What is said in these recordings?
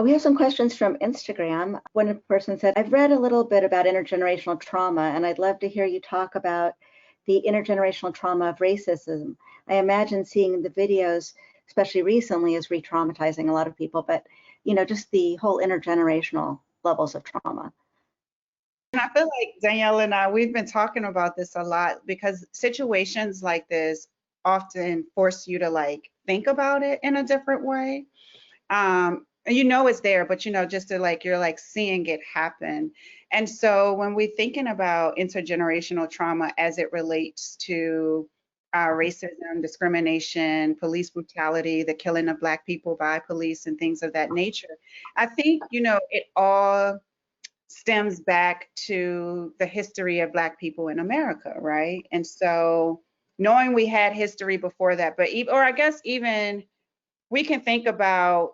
We have some questions from Instagram. One person said, I've read a little bit about intergenerational trauma, and I'd love to hear you talk about the intergenerational trauma of racism. I imagine seeing the videos, especially recently, is re-traumatizing a lot of people, but just the whole intergenerational levels of trauma. And I feel like Danielle and I, we've been talking about this a lot because situations like this often force you to like think about it in a different way. And it's there, but just to like you're like seeing it happen. And so when we're thinking about intergenerational trauma as it relates to racism, discrimination, police brutality, the killing of Black people by police, and things of that nature, I think it all stems back to the history of Black people in America, right? And so knowing we had history before that, but or I guess even we can think about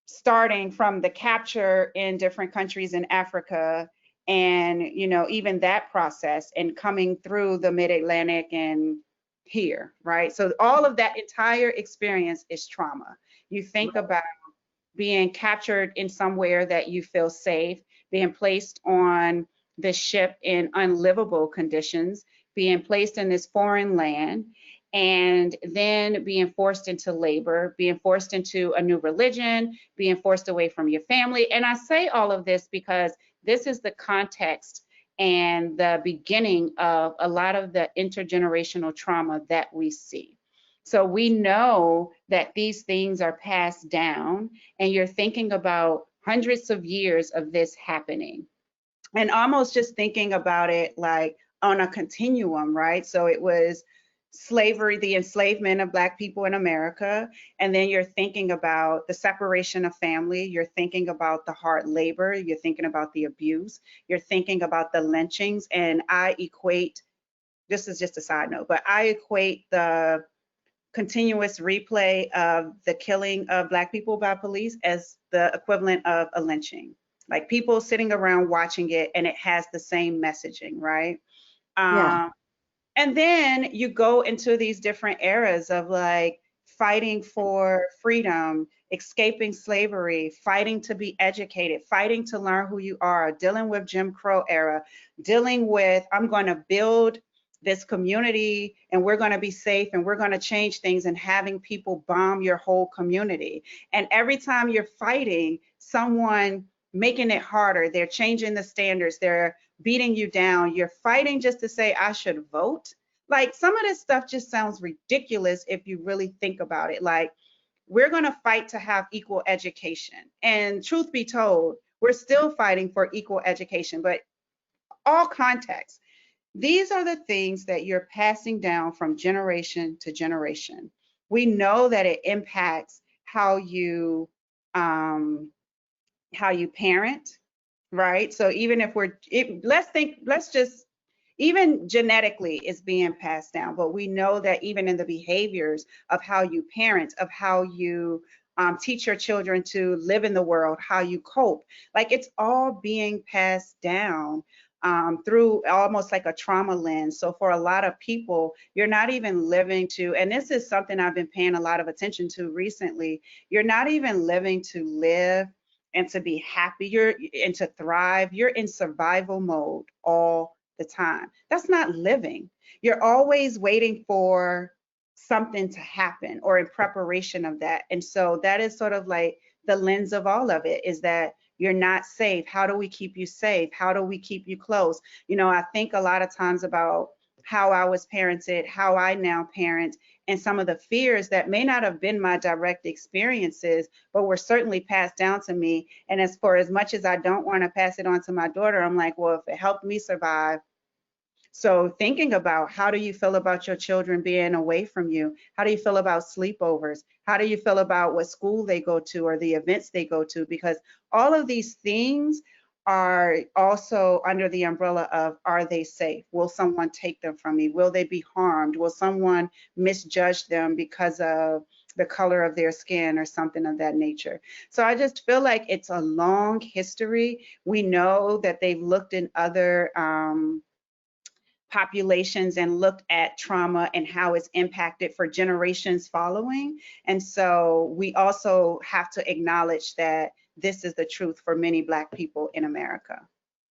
starting from the capture in different countries in Africa and even that process and coming through the mid-Atlantic and here, right? So all of that entire experience is trauma. You think about being captured in somewhere that you feel safe, being placed on the ship in unlivable conditions, being placed in this foreign land, and then being forced into labor, being forced into a new religion, being forced away from your family. And I say all of this because this is the context and the beginning of a lot of the intergenerational trauma that we see. So we know that these things are passed down, and you're thinking about hundreds of years of this happening. And almost just thinking about it like on a continuum, right? So it was slavery, the enslavement of Black people in America, and then you're thinking about the separation of family, you're thinking about the hard labor, you're thinking about the abuse, you're thinking about the lynchings, and I equate, this is just a side note, but I equate the continuous replay of the killing of Black people by police as the equivalent of a lynching. Like people sitting around watching it and it has the same messaging, right? Yeah. And then you go into these different eras of like fighting for freedom, escaping slavery, fighting to be educated, fighting to learn who you are, dealing with Jim Crow era, dealing with I'm going to build this community and we're going to be safe and we're going to change things, and having people bomb your whole community. And every time you're fighting, someone making it harder, they're changing the standards, they're beating you down, you're fighting just to say I should vote. Like some of this stuff just sounds ridiculous if you really think about it. Like we're going to fight to have equal education, and truth be told, we're still fighting for equal education, but all contexts, these are the things that you're passing down from generation to generation. We know that it impacts how you parent, right? So even if let's just, even genetically it's being passed down, but we know that even in the behaviors of how you parent, of how you teach your children to live in the world, how you cope, like it's all being passed down through almost like a trauma lens. So for a lot of people, you're not even living to, and this is something I've been paying a lot of attention to recently, you're not even living to live and to be happy, and to thrive. You're in survival mode all the time. That's not living. You're always waiting for something to happen or in preparation of that. And so that is sort of like the lens of all of it, is that you're not safe. How do we keep you safe? How do we keep you close? I think a lot of times about how I was parented, how I now parent, and some of the fears that may not have been my direct experiences, but were certainly passed down to me. And as much as I don't want to pass it on to my daughter, I'm like, well, if it helped me survive. So thinking about how do you feel about your children being away from you? How do you feel about sleepovers? How do you feel about what school they go to or the events they go to? Because all of these things are also under the umbrella of, are they safe? Will someone take them from me? Will they be harmed? Will someone misjudge them because of the color of their skin or something of that nature? So I just feel like it's a long history. We know that they've looked in other populations and looked at trauma and how it's impacted for generations following. And so we also have to acknowledge that this is the truth for many Black people in America.